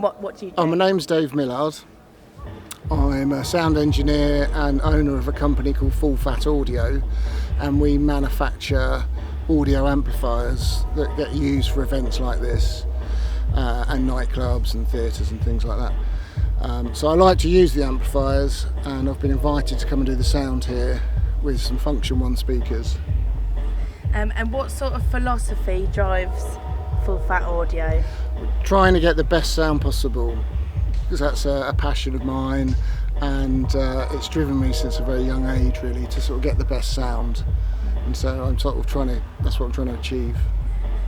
What do you do? Oh, my name's Dave Millard. I'm a sound engineer and owner of a company called Full Fat Audio, and we manufacture audio amplifiers that get used for events like this and nightclubs and theatres and things like that. So I like to use the amplifiers, and I've been invited to come and do the sound here with some Function 1 speakers. And what sort of philosophy drives Full Fat Audio? Trying to get the best sound possible, because that's a passion of mine, and it's driven me since a very young age really to sort of get the best sound, and so I'm sort of that's what I'm trying to achieve.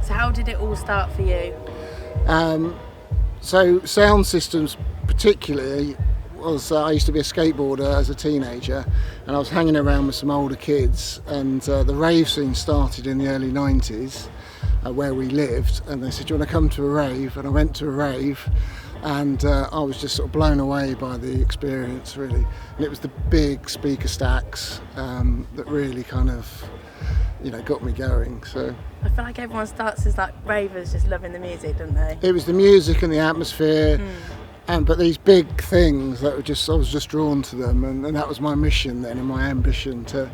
So how did it all start for you? So sound systems particularly was I used to be a skateboarder as a teenager, and I was hanging around with some older kids, and the rave scene started in the early 90s where we lived, and they said, "Do you want to come to a rave?" And I went to a rave, and I was just sort of blown away by the experience really, and it was the big speaker stacks that really kind of got me going. So I feel like everyone starts as like ravers, just loving the music, don't they? it was the music and the atmosphere, but these big things that I was just drawn to them, and that was my mission then and my ambition to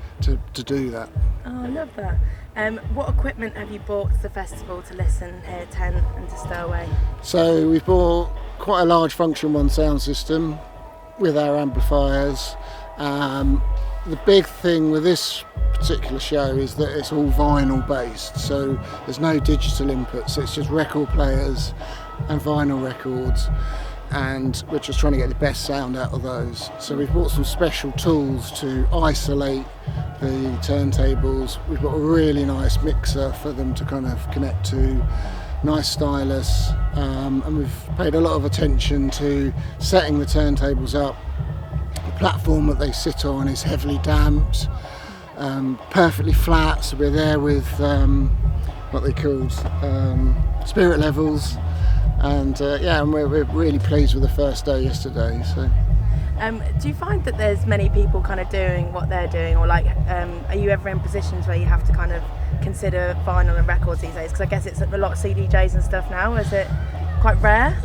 do that. Oh, I love that. What equipment have you bought to the festival to listen here, Tent and to Stowaway? So we've bought quite a large Function 1 sound system with our amplifiers. The big thing with this particular show is that it's all vinyl based, so there's no digital inputs, it's just record players and vinyl records, and we're just trying to get the best sound out of those. So we've bought some special tools to isolate the turntables. We've got a really nice mixer for them to kind of connect to, nice stylus, and we've paid a lot of attention to setting the turntables up. The platform that they sit on is heavily damped, perfectly flat, so we're there with what they called spirit levels, and and we're really pleased with the first day yesterday. So do you find that there's many people kind of doing what they're doing, or like are you ever in positions where you have to kind of consider vinyl and records these days? Because I guess it's a lot of CDJs and stuff now. Is it quite rare?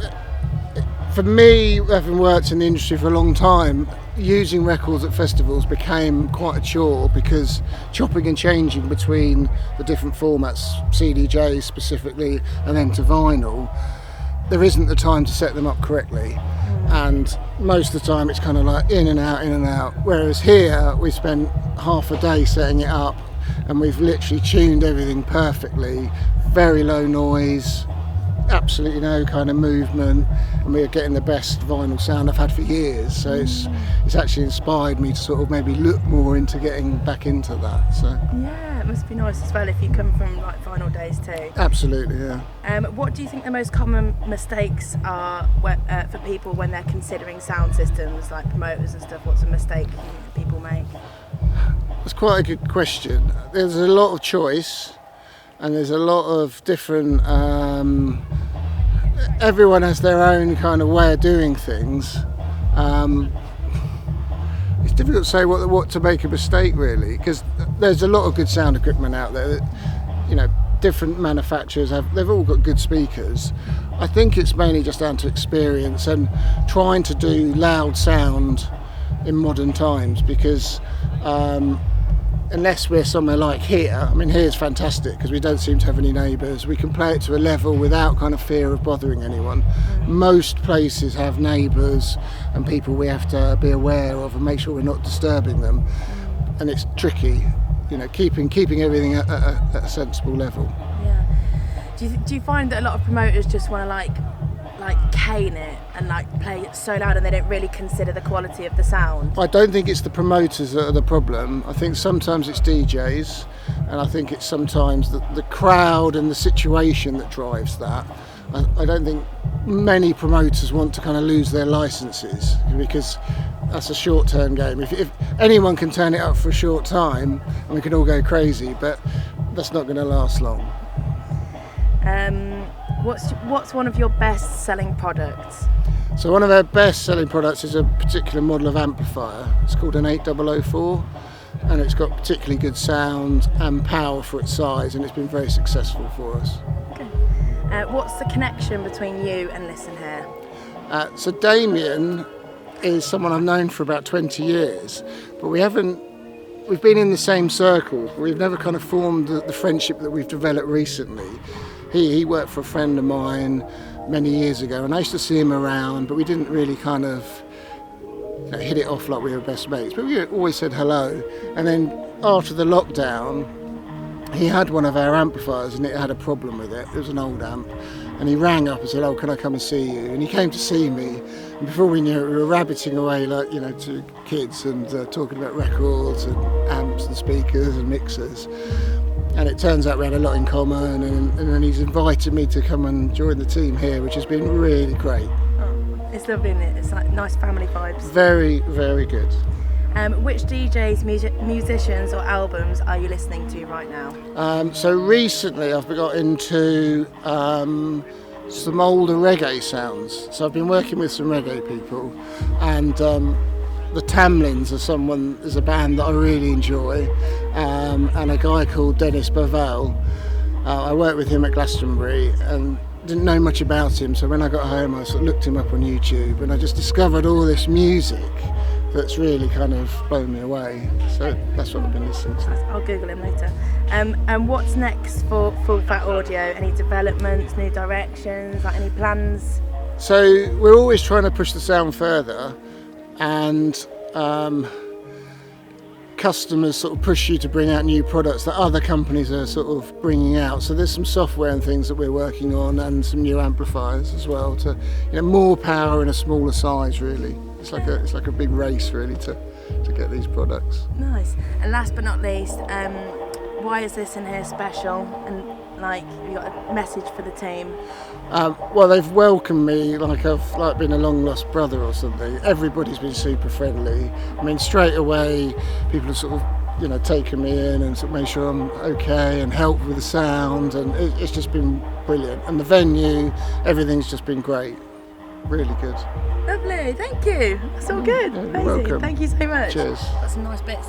For me, having worked in the industry for a long time, using records at festivals became quite a chore, because chopping and changing between the different formats, CDJs specifically, and then to vinyl, there isn't the time to set them up correctly. And most of the time it's kind of like in and out. Whereas here we spent half a day setting it up, and we've literally tuned everything perfectly, very low noise, absolutely no kind of movement, and we're getting the best vinyl sound I've had for years. So it's actually inspired me to sort of maybe look more into getting back into that. So yeah, it must be nice as well if you come from like vinyl days too. Absolutely, yeah. What do you think the most common mistakes are for people when they're considering sound systems, like promoters and stuff? What's a mistake people make? That's quite a good question. There's a lot of choice, and there's a lot of different everyone has their own kind of way of doing things. It's difficult to say what to make a mistake really, because there's a lot of good sound equipment out there that, different manufacturers they've all got good speakers. I think it's mainly just down to experience and trying to do loud sound in modern times, because unless we're somewhere like here, I mean here's fantastic because we don't seem to have any neighbours, we can play it to a level without kind of fear of bothering anyone. Most places have neighbours and people we have to be aware of and make sure we're not disturbing them, and it's tricky, keeping everything at a sensible level. Yeah. Do you find that a lot of promoters just want to like cane it and like play it so loud, and they don't really consider the quality of the sound? I don't think it's the promoters that are the problem. I think sometimes it's DJs, and I think it's sometimes the crowd and the situation that drives that. I don't think many promoters want to kind of lose their licenses, because that's a short-term game. If anyone can turn it up for a short time and we can all go crazy, but that's not going to last long. What's one of your best-selling products? So one of our best-selling products is a particular model of amplifier. It's called an 8004, and it's got particularly good sound and power for its size, and it's been very successful for us. Okay. What's the connection between you and Listen Here? So Damien is someone I've known for about 20 years, but we've been in the same circles, but we've never kind of formed the friendship that we've developed recently. He worked for a friend of mine many years ago, and I used to see him around, but we didn't really kind of hit it off like we were best mates, but we always said hello. And then after the lockdown, he had one of our amplifiers and it had a problem with it. It was an old amp, and he rang up and said, "Oh, can I come and see you?" And he came to see me, and before we knew it, we were rabbiting away like, to kids and talking about records and amps and speakers and mixers. And it turns out we had a lot in common, and then he's invited me to come and join the team here, which has been really great. Oh, it's lovely, isn't it? It's like nice family vibes. Very, very good. Which DJs, musicians or albums are you listening to right now? So recently I've got into some older reggae sounds. So I've been working with some reggae people, and the Tamlins is a band that I really enjoy, and a guy called Dennis Bavell. I worked with him at Glastonbury and didn't know much about him, so when I got home I sort of looked him up on YouTube, and I just discovered all this music that's really kind of blown me away. So that's what I've been listening to. I'll Google him later. And what's next for Full Fat Audio? Any developments, new directions, like any plans? So we're always trying to push the sound further, and customers sort of push you to bring out new products that other companies are sort of bringing out. So there's some software and things that we're working on, and some new amplifiers as well, to more power in a smaller size really. It's like a big race really to get these products. Nice. And last but not least, why is this in here special? And like, you got a message for the team? Well, they've welcomed me like I've been a long lost brother or something. Everybody's been super friendly. I mean, straight away people have sort of taken me in and sort of made sure I'm okay and helped with the sound, and it's just been brilliant. And the venue, everything's just been great. Really good. Lovely, thank you. That's all good. Yeah, Amazing. welcome. Thank you so much. Cheers. Got some nice bits.